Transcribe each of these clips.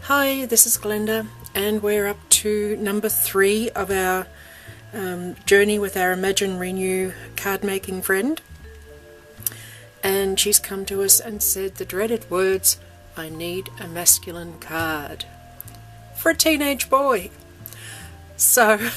Hi, this is Glenda, and we're up to number 3 of our journey with our Imagine Renew card making friend. And she's come to us and said the dreaded words, "I need a masculine card," for a teenage boy. So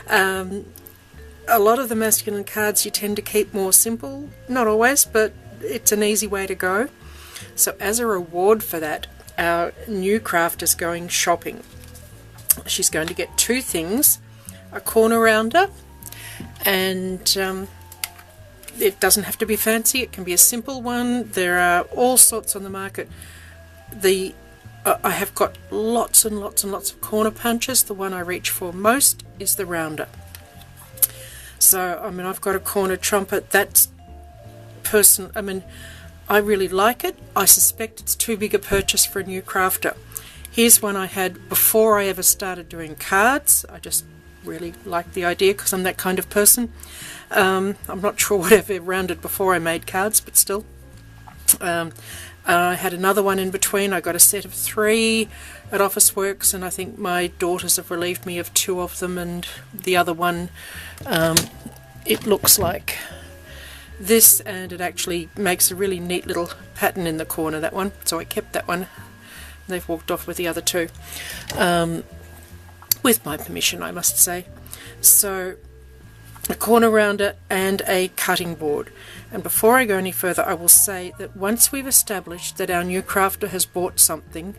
a lot of the masculine cards you tend to keep more simple, not always, but it's an easy way to go. So as a reward for that, our new craft is going shopping. She's going to get 2 things, a corner rounder, and it doesn't have to be fancy, it can be a simple one. There are all sorts on the market. I have got lots and lots and lots of corner punches. The one I reach for most is the rounder. So, I mean, I've got a corner trumpet. I really like it. I suspect it's too big a purchase for a new crafter. Here's one I had before I ever started doing cards. I just really liked the idea because I'm that kind of person. I'm not sure what I've ever rounded before I made cards, but still. I had another one in between. I got a set of 3 at Officeworks, and I think my daughters have relieved me of 2 of them, and the other one, it looks like this, and it actually makes a really neat little pattern in the corner, that one, so I kept that one. They've walked off with the other 2, with my permission, I must say. So a corner rounder and a cutting board. And before I go any further, I will say that once we've established that our new crafter has bought something,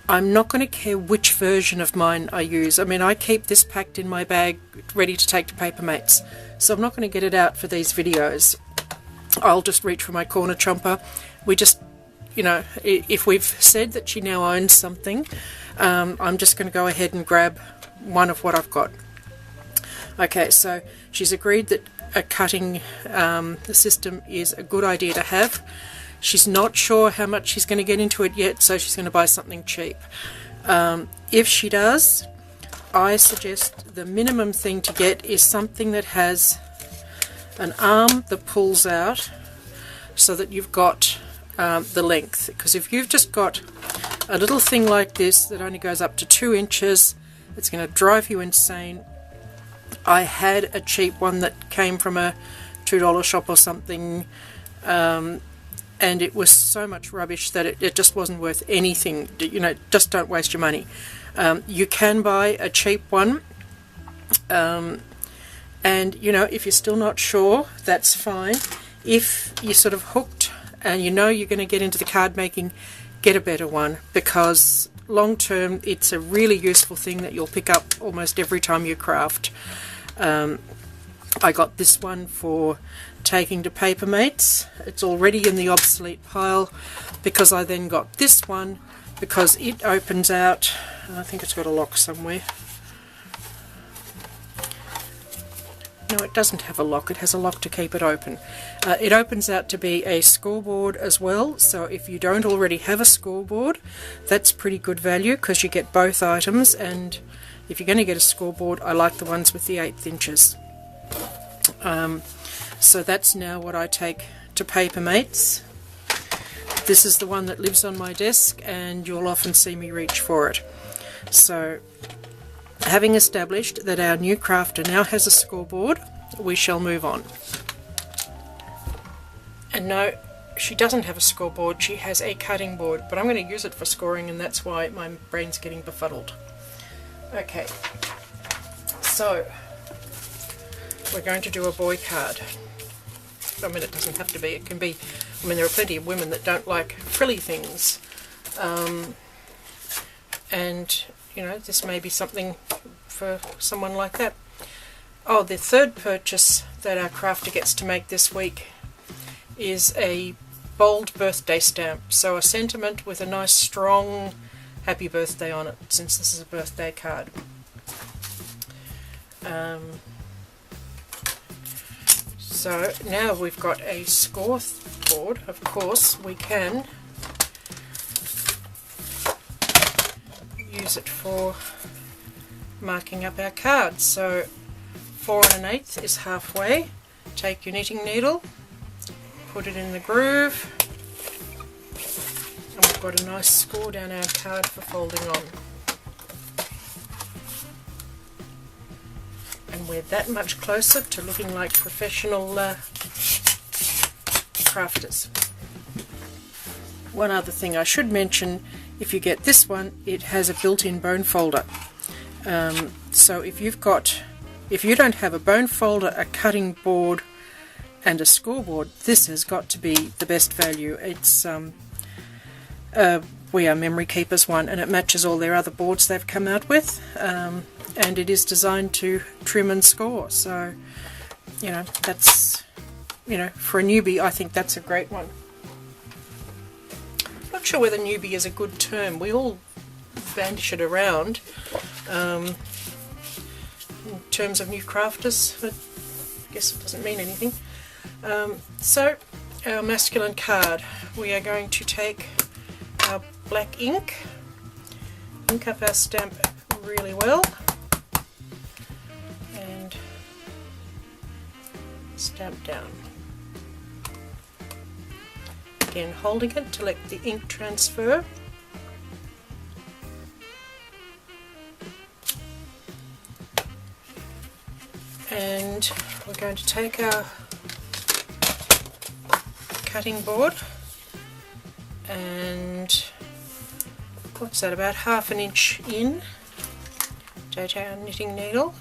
I'm not going to care which version of mine I use. I mean, I keep this packed in my bag ready to take to Papermates, so I'm not going to get it out for these videos. I'll just reach for my corner chomper. We just, you know, if we've said that she now owns something, I'm just going to go ahead and grab one of what I've got. Okay, so she's agreed that a cutting system is a good idea to have. She's not sure how much she's going to get into it yet, so she's going to buy something cheap. If she does, I suggest the minimum thing to get is something that has an arm that pulls out so that you've got the length. Because if you've just got a little thing like this that only goes up to 2 inches, it's going to drive you insane. I had a cheap one that came from a $2 shop or something, and it was so much rubbish that it just wasn't worth anything. You know, just don't waste your money. You can buy a cheap one, and you know, if you're still not sure, that's fine. If you're sort of hooked and you know you're going to get into the card making, get a better one, because long term it's a really useful thing that you'll pick up almost every time you craft. I got this one for taking to Papermates. It's already in the obsolete pile because I then got this one because it opens out. I think it's got a lock somewhere. No, it doesn't have a lock. It has a lock to keep it open. It opens out to be a scoreboard as well, so if you don't already have a scoreboard, that's pretty good value because you get both items. And if you're going to get a scoreboard, I like the ones with the 1/8 inches. So that's now what I take to Papermates. This is the one that lives on my desk, and you'll often see me reach for it. So, having established that our new crafter now has a scoreboard, we shall move on. And no, she doesn't have a scoreboard, she has a cutting board, but I'm going to use it for scoring, and that's why my brain's getting befuddled. Okay, so we're going to do a boy card. I mean, it doesn't have to be, it can be, I mean, there are plenty of women that don't like frilly things, and you know, this may be something for someone like that. Oh, the third purchase that our crafter gets to make this week is a bold birthday stamp, so a sentiment with a nice strong happy birthday on it, since this is a birthday card. So now we've got a scoreboard. Of course we can use it for marking up our cards. So 4 1/8 is halfway. Take your knitting needle, put it in the groove, And we've got a nice score down our card for folding on. And we're that much closer to looking like professional crafters. One other thing I should mention, if you get this one, it has a built-in bone folder. So if you don't have a bone folder, a cutting board and a scoreboard, this has got to be the best value. It's We Are Memory Keepers one, and it matches all their other boards they've come out with, and it is designed to trim and score. So, that's, for a newbie, I think that's a great one. Not sure whether newbie is a good term. We all bandish it around in terms of new crafters, but I guess it doesn't mean anything. So, our masculine card, we are going to take our black ink up our stamp really well, and stamp down. Again, holding it to let the ink transfer. And we're going to take our cutting board and, what's that, about ½ an inch in, take our knitting needle.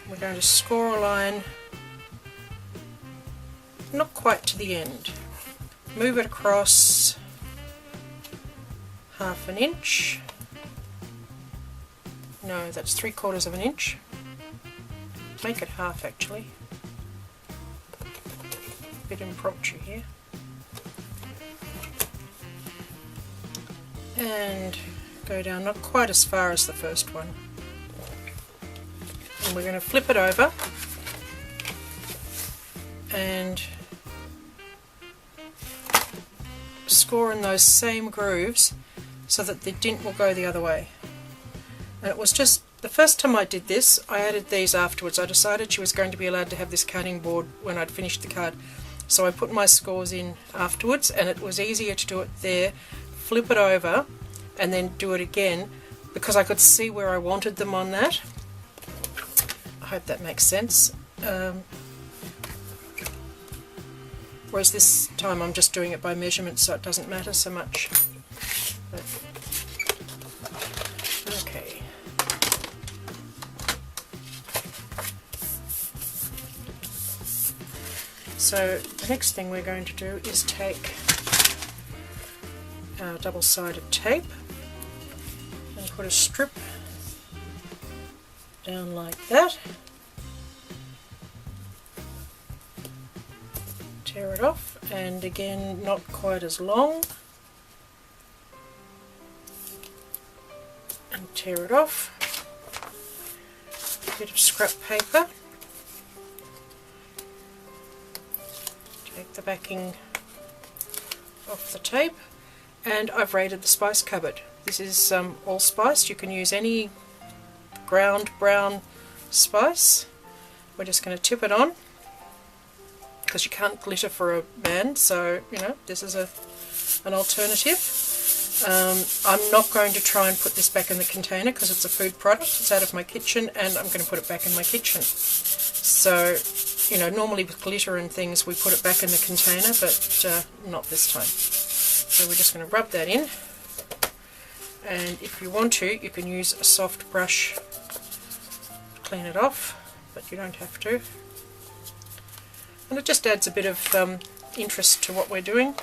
We're going to score a line not quite to the end. Move it across ½ an inch. No, that's 3/4 of an inch. Make it half actually. A bit impromptu here. And go down not quite as far as the first one. And we're going to flip it over and score in those same grooves so that the dint will go the other way. And it was just the first time I did this, I added these afterwards. I decided she was going to be allowed to have this cutting board when I'd finished the card, so I put my scores in afterwards, and it was easier to do it there, flip it over and then do it again, because I could see where I wanted them on that. I hope that makes sense. Whereas this time I'm just doing it by measurement, so it doesn't matter so much. But, okay. So the next thing we're going to do is take our double-sided tape and put a strip down like that. Tear it off, and again not quite as long, and tear it off. A bit of scrap paper. Take the backing off the tape, and I've raided the spice cupboard. This is allspice. You can use any ground brown spice. We're just going to tip it on, because you can't glitter for a band, so this is an alternative. I'm not going to try and put this back in the container because it's a food product. It's out of my kitchen, and I'm going to put it back in my kitchen. So, normally with glitter and things we put it back in the container, but not this time. So we're just going to rub that in, and if you want to, you can use a soft brush to clean it off, but you don't have to. And it just adds a bit of interest to what we're doing.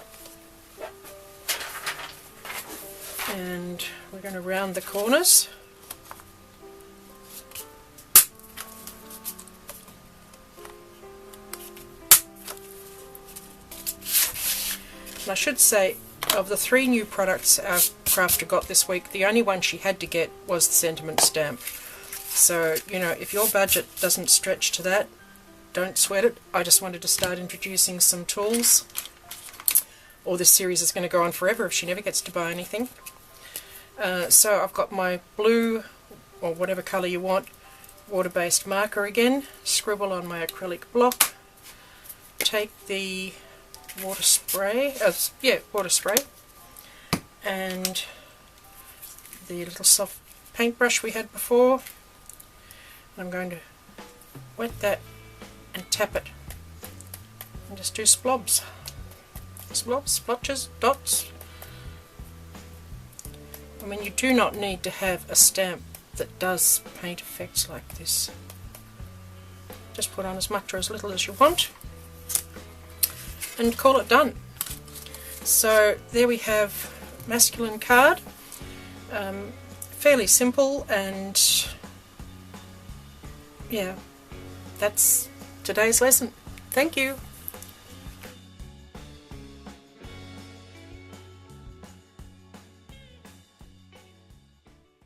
And we're going to round the corners. And I should say, of the 3 new products our crafter got this week, the only one she had to get was the sentiment stamp. So, if your budget doesn't stretch to that, don't sweat it. I just wanted to start introducing some tools, or this series is going to go on forever if she never gets to buy anything. So I've got my blue, or whatever colour you want, water-based marker again, scribble on my acrylic block, take the water spray, and the little soft paintbrush we had before. I'm going to wet that and tap it and just do splobs, splotches, dots. I mean, you do not need to have a stamp that does paint effects like this. Just put on as much or as little as you want and call it done. So there we have masculine card. Fairly simple, and yeah, that's today's lesson. Thank you.